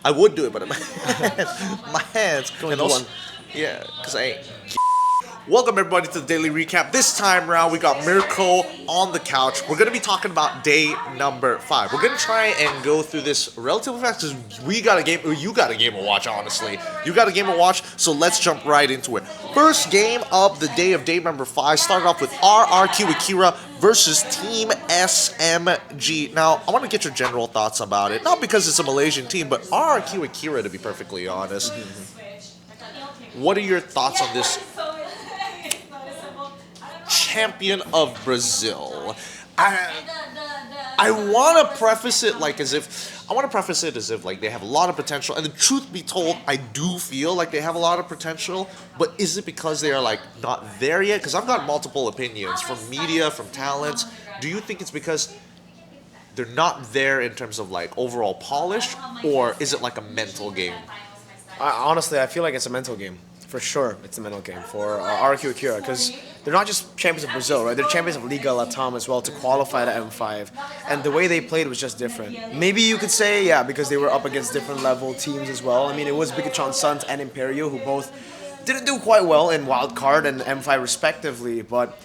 I would do it, but my hands. And also, yeah, because I ain't. Welcome everybody to the daily recap. This time around, we got Mirko on the couch. We're gonna be talking about day number 5. We're gonna try and go through this relatively fast because we got a game. You got a game to watch, honestly. You got a game to watch, so let's jump right into it. First game of the day of day number 5 started off with RRQ Akira versus Team SMG. Now, I want to get your general thoughts about it. Not because it's a Malaysian team, but RRQ Akira, to be perfectly honest. What are your thoughts on this champion of Brazil? I want to preface it as if like they have a lot of potential, and the truth be told, I do feel like they have a lot of potential, but is it because they are like not there yet? Because I've got multiple opinions from media, from talents. Do you think it's because they're not there in terms of like overall polish, or is it like a mental game? Honestly, I feel like it's a mental game. For sure, it's a mental game for RRQ Akira, because they're not just champions of Brazil, right? They're champions of Liga Latam as well to qualify to M5. And the way they played was just different. Maybe you could say, yeah, because they were up against different level teams as well. I mean, it was Bigachon Suns and Imperio who both didn't do quite well in Wildcard and M5 respectively, but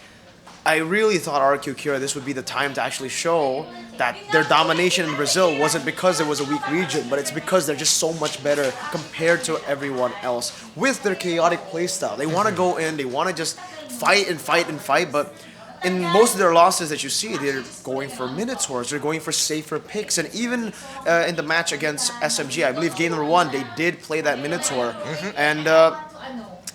I really thought RRQ Akira, this would be the time to actually show that their domination in Brazil wasn't because it was a weak region, but it's because they're just so much better compared to everyone else with their chaotic playstyle. They want to go in, they want to just fight and fight and fight, but in most of their losses that you see, they're going for Minotaurs, they're going for safer picks, and even in the match against SMG, I believe game number 1, they did play that Minotaur, and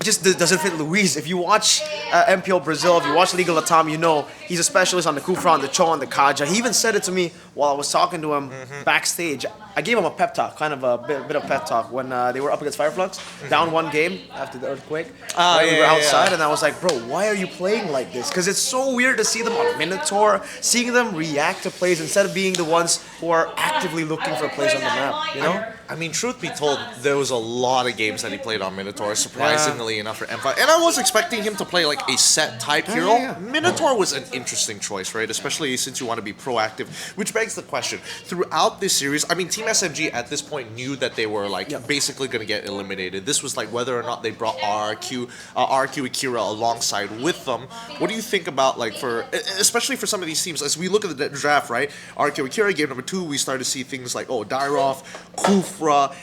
it just doesn't fit Luis. If you watch MPL Brazil, if you watch Liga Latam, you know he's a specialist on the Kufra, on the Cho, on the Kaja. He even said it to me while I was talking to him backstage. I gave him a pep talk, kind of a bit of pep talk when they were up against Fireflux, down one game after the earthquake. We were outside, and I was like, bro, why are you playing like this? Because it's so weird to see them on Minotaur, seeing them react to plays instead of being the ones who are actively looking for plays on the map, you know? I mean, truth be told, there was a lot of games that he played on Minotaur, surprisingly enough for M5. And I was expecting him to play like a set type hero. Minotaur was an interesting choice, right? Especially since you want to be proactive, which begs the question. Throughout this series, I mean, Team SMG at this point knew that they were like basically going to get eliminated. This was like whether or not they brought RRQ Akira alongside with them. What do you think about like especially for some of these teams, as we look at the draft, right? RRQ Akira, game number 2, we started to see things like, Dairoff, Kufra.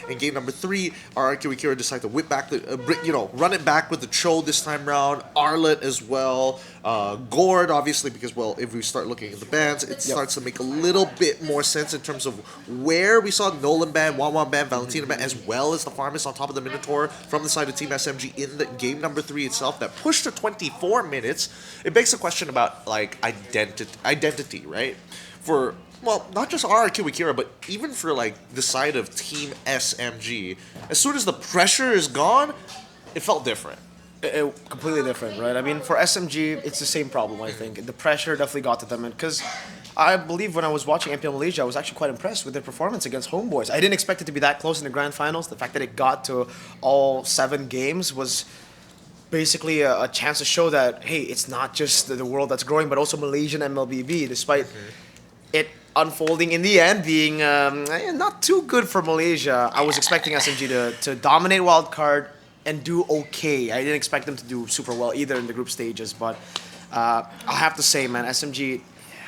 In game number 3, RRQ Akira decided to whip back run it back with the Cho this time around. Arlet as well. Gord, obviously, because, well, if we start looking at the bans, it starts to make a little bit more sense in terms of where we saw Nolan ban, Wan ban, Valentina ban, as well as the Farmist on top of the Minotaur from the side of Team SMG in the game number 3 itself that pushed to 24 minutes. It begs a question about, like, identity, right? For, well, not just RRQ Akira, but even for, like, the side of Team SMG. As soon as the pressure is gone, it felt different. Completely different, right? I mean, for SMG, it's the same problem, I think. The pressure definitely got to them, because I believe when I was watching MPL Malaysia, I was actually quite impressed with their performance against Homebois. I didn't expect it to be that close in the grand finals. The fact that it got to all 7 games was basically a chance to show that, hey, it's not just the world that's growing, but also Malaysian MLBB, despite it unfolding in the end being not too good for Malaysia. I was expecting SMG to dominate wildcard and do okay. I didn't expect them to do super well either in the group stages, but I have to say, man, SMG,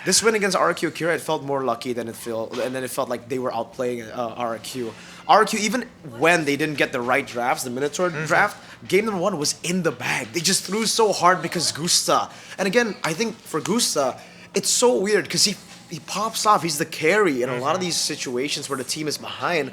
this win against RRQ Akira, it felt more lucky than it felt like they were outplaying RRQ. RRQ, even when they didn't get the right drafts, the Minotaur draft, game number 1 was in the bag. They just threw so hard because Gusta. And again, I think for Gusta, it's so weird because he pops off. He's the carry in a lot of these situations where the team is behind.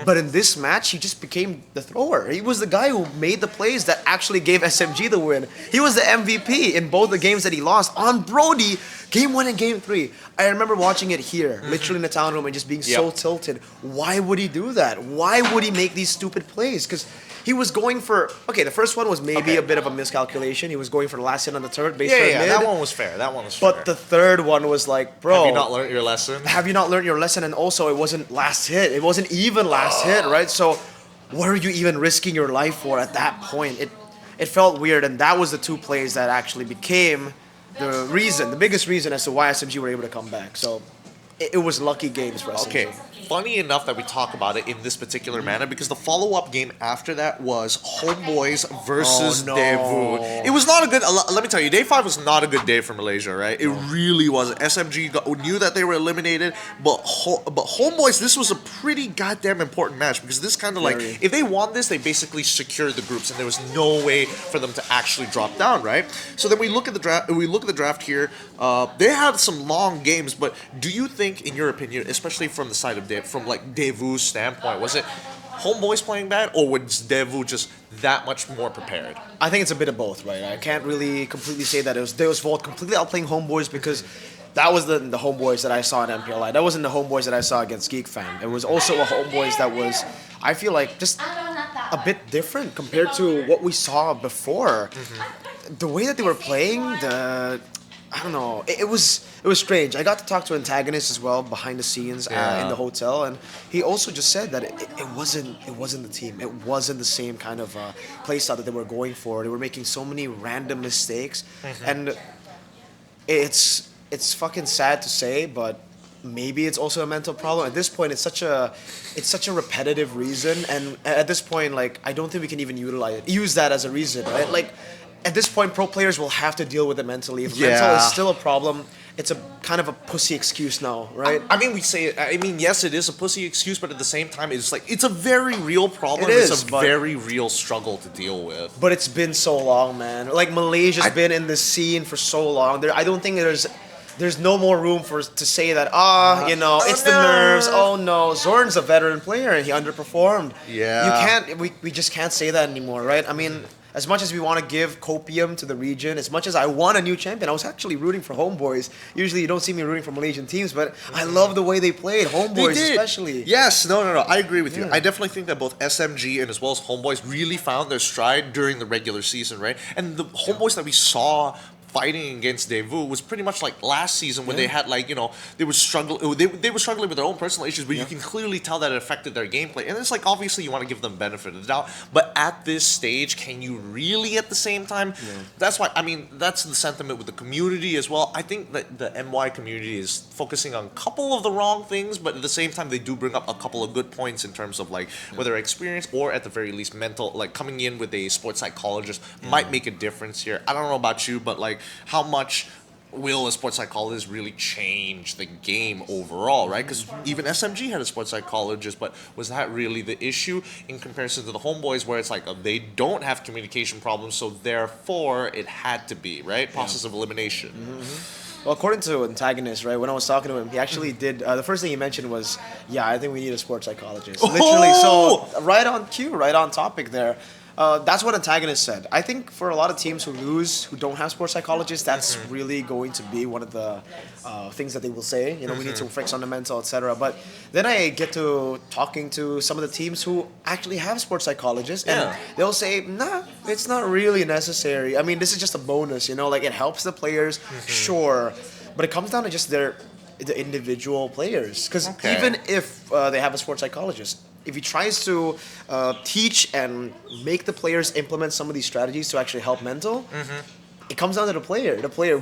But in this match, he just became the thrower. He was the guy who made the plays that actually gave SMG the win. He was the MVP in both the games that he lost on Brody, game 1 and game 3. I remember watching it here, literally in the town room, and just being so tilted. Why would he do that? Why would he make these stupid plays? Because he was going for, the first one was maybe a bit of a miscalculation. He was going for the last hit on the turret based on mid. That one was fair. But the third one was like, bro, have you not learned your lesson? Have you not learned your lesson? And also, it wasn't last hit. It wasn't even last hit, right? So what are you even risking your life for at that point? It felt weird, and that was the 2 plays that actually became the biggest reason as to why SMG were able to come back. So it was lucky games for SMG. Okay, funny enough that we talk about it in this particular manner because the follow-up game after that was Homebois versus Oh, no. Deus. It was not a good. Let me tell you, day 5 was not a good day for Malaysia, right? It really wasn't. SMG knew that they were eliminated, but Homebois, this was a pretty goddamn important match because this kind of like, Very. if they won this, they basically secured the groups, and there was no way for them to actually drop down, right? So then we look at the draft. We look at the draft here. They had some long games, but do you think, in your opinion, especially from the side of from like Devu's standpoint, was it Homebois playing bad, or was Devu just that much more prepared? I think it's a bit of both, right? I can't really completely say that it was Deus Vult completely outplaying Homebois because that was the Homebois that I saw in MPLI. That wasn't the Homebois that I saw against Geek Fam. It was also a Homebois that was, I feel like, just a bit different compared to what we saw before. The way that they were playing, I don't know. It was strange. I got to talk to antagonists as well behind the scenes in the hotel, and he also just said that it wasn't the team. It wasn't the same kind of playstyle that they were going for. They were making so many random mistakes, and it's fucking sad to say, but maybe it's also a mental problem. At this point, it's such a repetitive reason, and at this point, like, I don't think we can even use that as a reason, right? Like, at this point, pro players will have to deal with it mentally. If mental is still a problem, it's a kind of a pussy excuse now, right? I mean, we say it. I mean, yes, it is a pussy excuse, but at the same time, it's like it's a very real problem. It is, it's a very real struggle to deal with. But it's been so long, man. Like, Malaysia's been in this scene for so long. I don't think there's no more room to say that, it's the nerves. Oh no, Zorn's a veteran player and he underperformed. Yeah. We just can't say that anymore, right? I mean, as much as we want to give copium to the region, as much as I want a new champion, I was actually rooting for Homebois. Usually you don't see me rooting for Malaysian teams, but I love the way they played, Homebois especially. Yes, no, I agree with you. I definitely think that both SMG and as well as Homebois really found their stride during the regular season, right? And the Homebois that we saw fighting against Devu was pretty much like last season when they had they were struggling. They were struggling with their own personal issues, but you can clearly tell that it affected their gameplay. And it's like obviously you want to give them benefit of the doubt, but at this stage, can you really at the same time? That's why that's the sentiment with the community as well. I think that the MY community is focusing on a couple of the wrong things, but at the same time they do bring up a couple of good points in terms of like whether experience or at the very least mental, like coming in with a sports psychologist might make a difference here. I don't know about you, but like how much will a sports psychologist really change the game overall, right? Because even SMG had a sports psychologist, but was that really the issue in comparison to the Homebois, where it's like they don't have communication problems, so therefore it had to be, right? Process of elimination. Well, according to antagonist, right, when I was talking to him, he actually did, the first thing he mentioned was, I think we need a sports psychologist. Literally, so right on cue, right on topic there. That's what antagonist said. I think for a lot of teams who lose, who don't have sports psychologists, that's really going to be one of the things that they will say. We need to fix on the mental, etc. But then I get to talking to some of the teams who actually have sports psychologists, and they'll say, nah, it's not really necessary. I mean, this is just a bonus, like it helps the players, sure. But it comes down to just the individual players. Because even if they have a sports psychologist, if he tries to teach and make the players implement some of these strategies to actually help mental, it comes down to the player. The player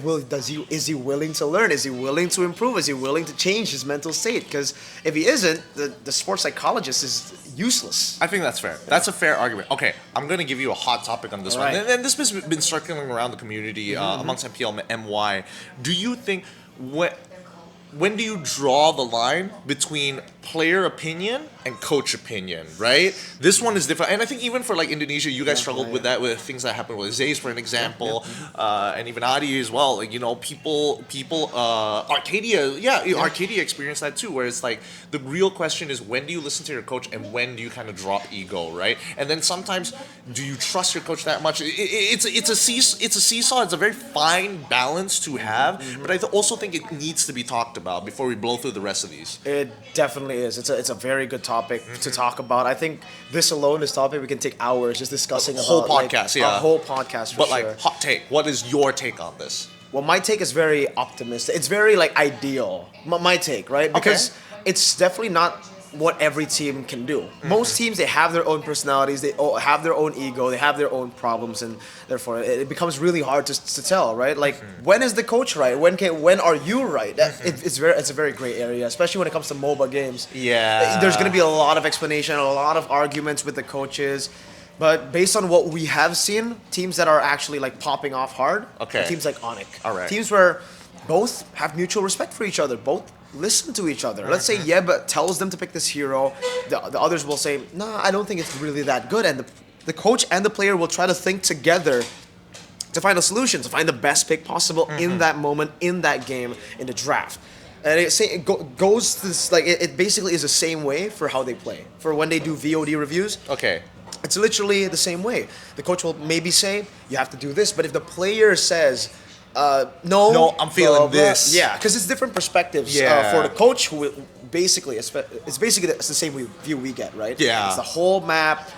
is he willing to learn? Is he willing to improve? Is he willing to change his mental state? Because if he isn't, the sports psychologist is useless. I think that's fair. That's a fair argument. Okay, I'm going to give you a hot topic on this one. And this has been circling around the community amongst MPL and MY. Do you think when do you draw the line between player opinion and coach opinion, right? This one is different. And I think even for like Indonesia, you guys struggled with that, with things that happened with Zays, for an example, and even Adi as well. Like, people, Arcadia, Arcadia experienced that too, where it's like the real question is, when do you listen to your coach and when do you kind of drop ego, right? And then sometimes, do you trust your coach that much? It's a seesaw. It's a very fine balance to have, but I also think it needs to be talked about before we blow through the rest of these. It definitely is. It's a very good topic to talk about. I think this topic, we can take hours just discussing a whole about, podcast, a whole podcast for but sure. like, hot take. What is your take on this? Well, my take is very optimistic. It's very like ideal. My take, right? Because it's definitely not what every team can do. Most teams, they have their own personalities, they have their own ego, they have their own problems, and therefore it becomes really hard to tell, right? Like, when is the coach right? When are you right? It's a very gray area, especially when it comes to MOBA games. Yeah. There's going to be a lot of explanation, a lot of arguments with the coaches. But based on what we have seen, teams that are actually like popping off hard, Okay. are teams like Onic. All right. Teams where both have mutual respect for each other, both listen to each other. Let's say Yeb tells them to pick this hero, the others will say, nah, I don't think it's really that good. And the coach and the player will try to think together to find a solution, to find the best pick possible in that moment, in that game, in the draft. And it goes to this, like, it basically is the same way for how they play. For when they do VOD reviews, Okay. it's literally the same way. The coach will maybe say, you have to do this, but if the player says, no, I'm feeling this. Yeah, because it's different perspectives. Yeah. For the coach, who basically, it's the same view we get, right? Yeah. It's the whole map.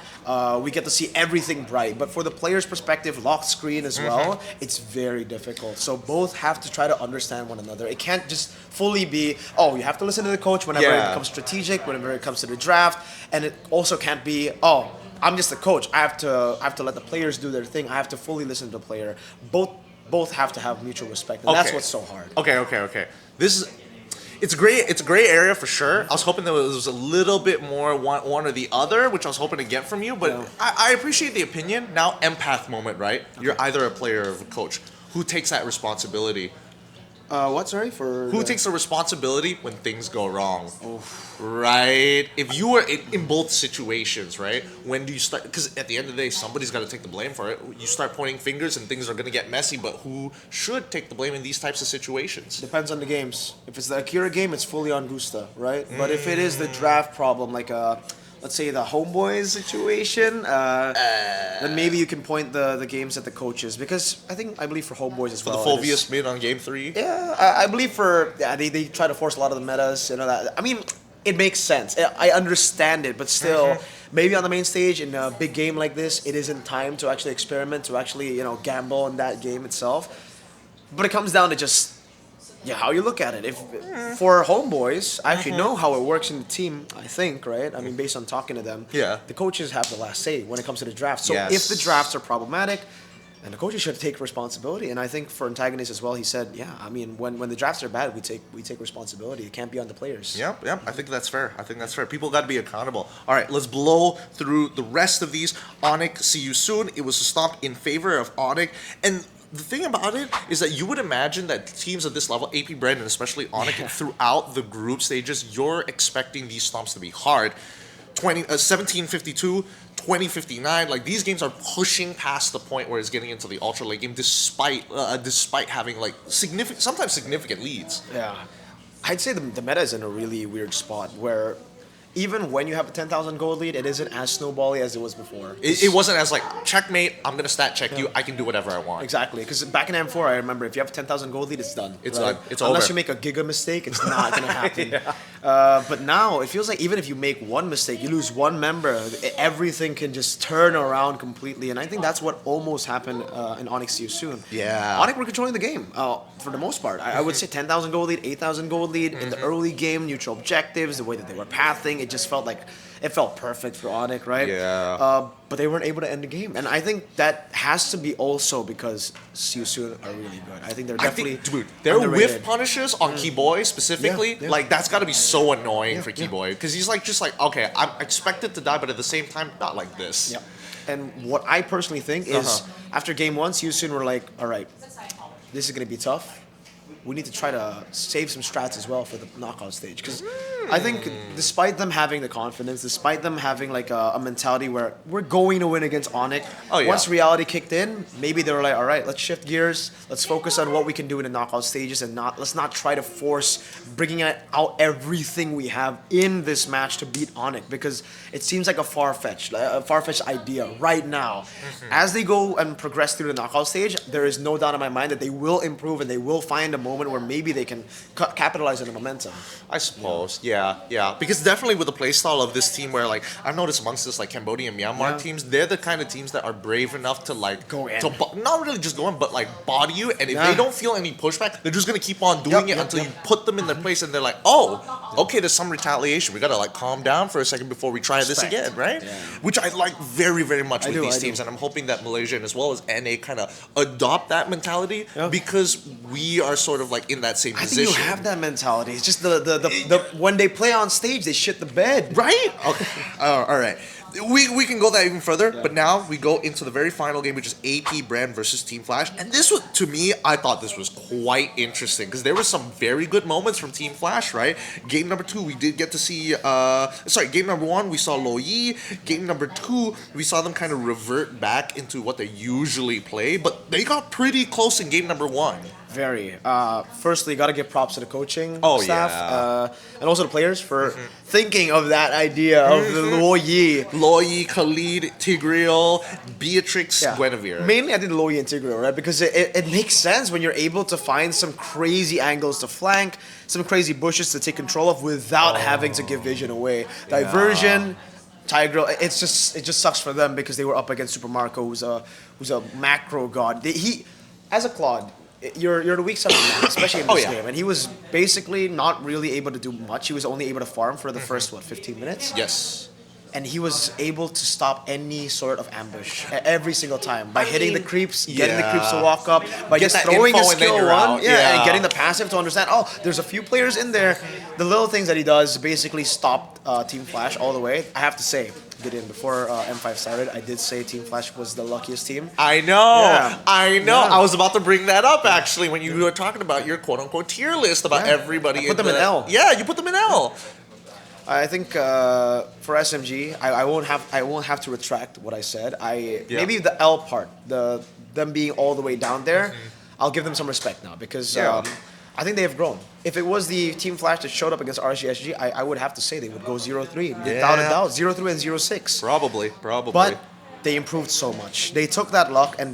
We get to see everything bright. But for the player's perspective, locked screen as well, it's very difficult. So both have to try to understand one another. It can't just fully be, oh, you have to listen to the coach whenever it becomes strategic, whenever it comes to the draft. And it also can't be, oh, I'm just the coach. I have to let the players do their thing. I have to fully listen to the player. Both have to have mutual respect, and that's Okay. what's so hard. Okay. It's a gray area for sure. I was hoping there was a little bit more one or the other, which I was hoping to get from you. But Yeah. I appreciate the opinion. Now, empath moment, right? You're either a player or a coach. Who takes that responsibility? What, sorry? Who takes the responsibility when things go wrong? Right? If you were in both situations, right? When do you start? Because at the end of the day, somebody's got to take the blame for it. You start pointing fingers and things are going to get messy, but who should take the blame in these types of situations? Depends on the games. If it's the Akira game, it's fully on Gusta, right? But if it is the draft problem, like let's say the Homebois situation, then maybe you can point the games at the coaches, because I believe for Homebois as For well. the it is- Fulvius mid on game 3? Yeah, I believe they try to force a lot of the metas, that. I mean, it makes sense. I understand it, but still, maybe on the main stage in a big game like this, it isn't time to actually experiment, to actually gamble on that game itself. But it comes down to just how you look at it. If for Homeboys, I actually know how it works in the team. I think, right? I mean, based on talking to them, Yeah. the coaches have the last say when it comes to the draft. So Yes. if the drafts are problematic, and the coaches should take responsibility. And I think for Antagonist as well, he said, I mean, when the drafts are bad, we take responsibility. It can't be on the players. Yep. I think that's fair. People got to be accountable. All right, let's blow through the rest of these. Onic, see you soon. It was a stomp in favor of Onic. And the thing about it is that you would imagine that teams at this level, AP Bren and especially Onic, throughout the group stages, you're expecting these stomps to be hard. 1752, 2059, like these games are pushing past the point where it's getting into the ultra late game, despite having like sometimes significant leads. Yeah. I'd say the meta is in a really weird spot where even when you have a 10,000 gold lead, it isn't as snowbally as it was before. It wasn't as like, checkmate, I'm gonna stat check you, I can do whatever I want. Exactly, because back in M4, I remember if you have a 10,000 gold lead, it's done. It's right? done. It's Unless over. you make a giga mistake, it's not going to happen. But now, it feels like even if you make one mistake, you lose one member, everything can just turn around completely. And I think that's what almost happened in Onyx See You Soon. Yeah. Onyx were controlling the game for the most part. I would say 10,000 gold lead, 8,000 gold lead. In the early game, neutral objectives, the way that they were pathing, it just felt like it felt perfect for Onic, right? Yeah. But they weren't able to end the game. And I think that has to be also because See You Soon are really good. I think they're definitely their underrated. whiff punishes on Keyboy specifically, Yeah. like that's got to be so annoying for yeah. Keyboy, because he's like okay, I'm expected to die, but at the same time, not like this. Yeah. And what I personally think is after game one, See You Soon were like, all right, this is going to be tough. We need to try to save some strats as well for the knockout stage. Because I think despite them having the confidence, despite them having like a mentality where we're going to win against Onic, once reality kicked in, maybe they were like, all right, let's shift gears. Let's focus on what we can do in the knockout stages and let's not try to force bringing out everything we have in this match to beat Onic, because it seems like a far-fetched idea right now. As they go and progress through the knockout stage, there is no doubt in my mind that they will improve and they will find a moment where maybe they can capitalize on the momentum. I suppose, yeah. Yeah. Because definitely with the playstyle of this team, where like I've noticed amongst this like Cambodia and Myanmar teams, they're the kind of teams that are brave enough to like Go in. not really just go in, but like body you. And if they don't feel any pushback, they're just gonna keep on doing it until you put them in their place, and they're like, oh, okay, there's some retaliation. We gotta like calm down for a second before we try this again, right? Yeah. Which I like very, very much with these teams, and I'm hoping that Malaysia and as well as NA kind of adopt that mentality because we are sort of like in that same position. I think you have that mentality. It's just the when they play on stage, they shit the bed. Right? Okay. All right. We can go that even further, but now we go into the very final game, which is AP Bren versus Team Flash. And this was, to me, I thought this was quite interesting because there were some very good moments from Team Flash, right? Game number 2, we did get to see, game number 1, we saw Lo Yi. Game number 2, we saw them kind of revert back into what they usually play, but they got pretty close in game number 1. Very. Firstly, got to give props to the coaching staff and also the players for thinking of that idea of the Lo Yi. Lo Yi, Khalid, Tigreal, Beatrix, Guinevere. Mainly, I did Lo Yi and Tigreal, right? Because it makes sense when you're able to find some crazy angles to flank, some crazy bushes to take control of without having to give vision away. Diversion. Tigreal, it just sucks for them because they were up against Super Marco, who's a macro god. He, as a Claude, you're the weak side of the map, especially in this game. And he was basically not really able to do much. He was only able to farm for the first, 15 minutes? Yes. And he was able to stop any sort of ambush every single time by hitting the creeps, getting the creeps to walk up, by just throwing a skill one, and getting the passive to understand, oh, there's a few players in there. The little things that he does basically stopped Team Flash all the way. I have to say, Gideon, before M5 started, I did say Team Flash was the luckiest team. I know. I was about to bring that up actually when you were talking about your quote-unquote tier list about everybody. Put them in L. Yeah, you put them in L. I think for SMG, I won't have to retract what I said. Maybe the L part, them being all the way down there, I'll give them some respect now because I think they have grown. If it was the Team Flash that showed up against RRQ, I would have to say they would go 0-3 without a doubt, 0-3 and 0-6. Probably. But they improved so much. They took that luck and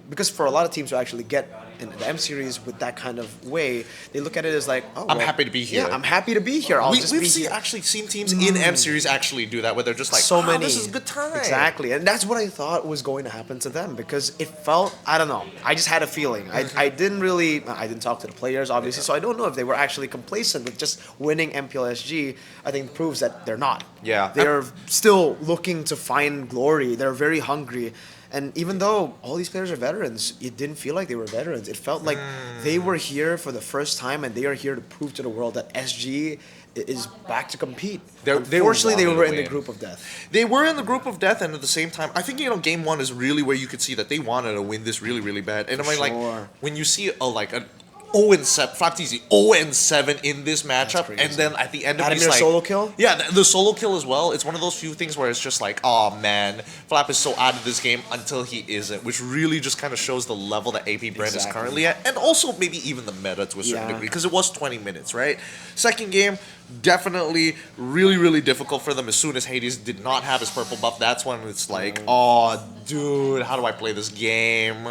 because for a lot of teams to actually get in the M series with that kind of way, they look at it as like, oh, I'm happy to be here. Yeah, I'm happy to be here. We've actually seen teams in M series actually do that, where they're just like, so many. This is a good time. Exactly, and that's what I thought was going to happen to them because it felt, I don't know, I just had a feeling. I didn't talk to the players obviously, so I don't know if they were actually complacent with just winning MPLSG. I think proves that they're not. Yeah, they're still looking to find glory. They're very hungry. And even though all these players are veterans, it didn't feel like they were veterans. It felt like they were here for the first time and they are here to prove to the world that SG is back to compete. Unfortunately, they were in the group of death. They were in the group of death, and at the same time, I think, game 1 is really where you could see that they wanted to win this really, really bad. And like, when you see an 0-7, Flaptizi 0-7 in this matchup, and then at the end of it, like, solo kill? Yeah, the solo kill as well. It's one of those few things where it's just like, oh man, Flap is so out of this game until he isn't, which really just kind of shows the level that AP Bren is currently at, and also maybe even the meta to a certain degree, because it was 20 minutes, right? Second game, definitely really, really difficult for them. As soon as Hades did not have his purple buff, that's when it's like, oh, dude, how do I play this game?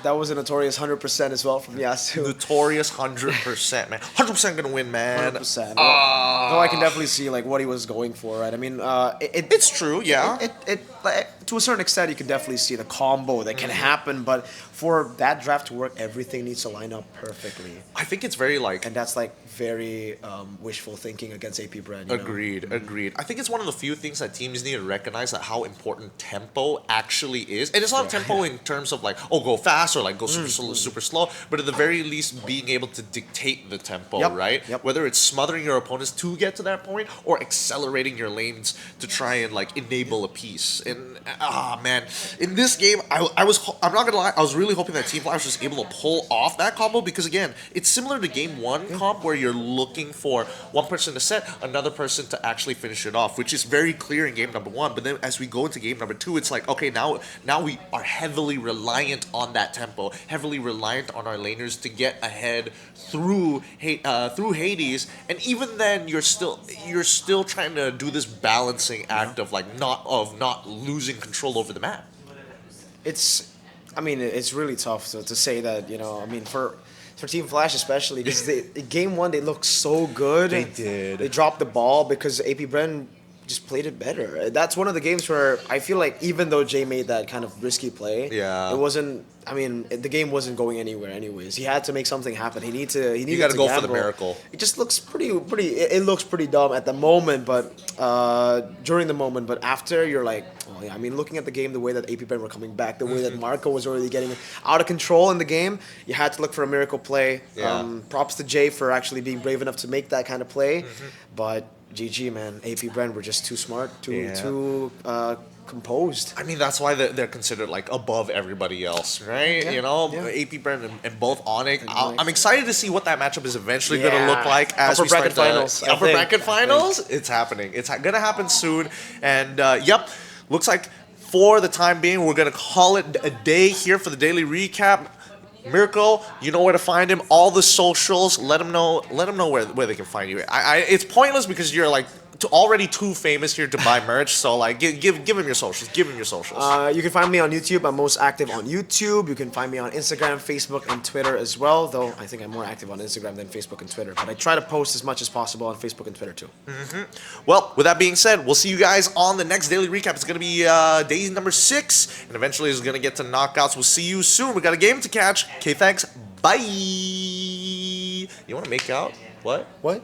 That was a notorious 100% as well from Yasu. Notorious 100%, man. 100% gonna win, man. 100%. Though I can definitely see like what he was going for, right? I mean, it's true, yeah. To a certain extent, you can definitely see the combo that can happen, but for that draft to work, everything needs to line up perfectly. I think it's very like, and that's like very wishful thinking against AP Bren. Agreed. I think it's one of the few things that teams need to recognize that how important tempo actually is, and it's not tempo in terms of like, oh, go fast or like go super slow, but at the very least being able to dictate the tempo, right? Whether it's smothering your opponents to get to that point or accelerating your lanes to try and like enable a piece. And man, in this game, I'm not gonna lie, I was really hoping that Team Flash was able to pull off that combo because again, it's similar to game 1 comp where you're looking for one person to set, another person to actually finish it off, which is very clear in game number 1. But then as we go into game number 2, it's like, okay, now we are heavily reliant on that tempo, heavily reliant on our laners to get ahead through Hades, and even then you're still trying to do this balancing act of like not losing control over the map. It's really tough to say that, for for Team Flash especially, because game one they looked so good. They did. They dropped the ball because AP Bren just played it better. That's one of the games where I feel like even though Jay made that kind of risky play, Yeah. it wasn't. I mean, the game wasn't going anywhere anyways. He had to make something happen. He needed to. You got to go for the gamble. miracle. It just looks pretty. It looks pretty dumb at the moment, but during the moment. But after, you're like, oh yeah. I mean, looking at the game, the way that AP Bren were coming back, the way that Mirko was already getting out of control in the game, you had to look for a miracle play. Yeah. Props to Jay for actually being brave enough to make that kind of play, but GG man, AP Bren were just too smart, too composed. I mean, that's why they're considered like above everybody else, right? Yeah, You know, yeah. AP Bren and both Onic. Onic. I'm excited to see what that matchup is eventually going to Yeah. look like as Upper we start bracket the finals, I upper think. bracket finals. It's happening. It's going to happen soon. And yep, looks like for the time being, we're going to call it a day here for the daily recap. Mirko, you know where to find him. All the socials. Let them know where they can find you. It's pointless because you're like already too famous here to buy merch. So like, give him your socials. Give him your socials. You can find me on YouTube. I'm most active on YouTube. You can find me on Instagram, Facebook, and Twitter as well. Though I think I'm more active on Instagram than Facebook and Twitter. But I try to post as much as possible on Facebook and Twitter too. Well, with that being said, we'll see you guys on the next daily recap. It's going to be day number 6, and eventually it's going to get to knockouts. We'll see you soon. We got a game to catch. Okay, thanks. Bye. You want to make out? What? What?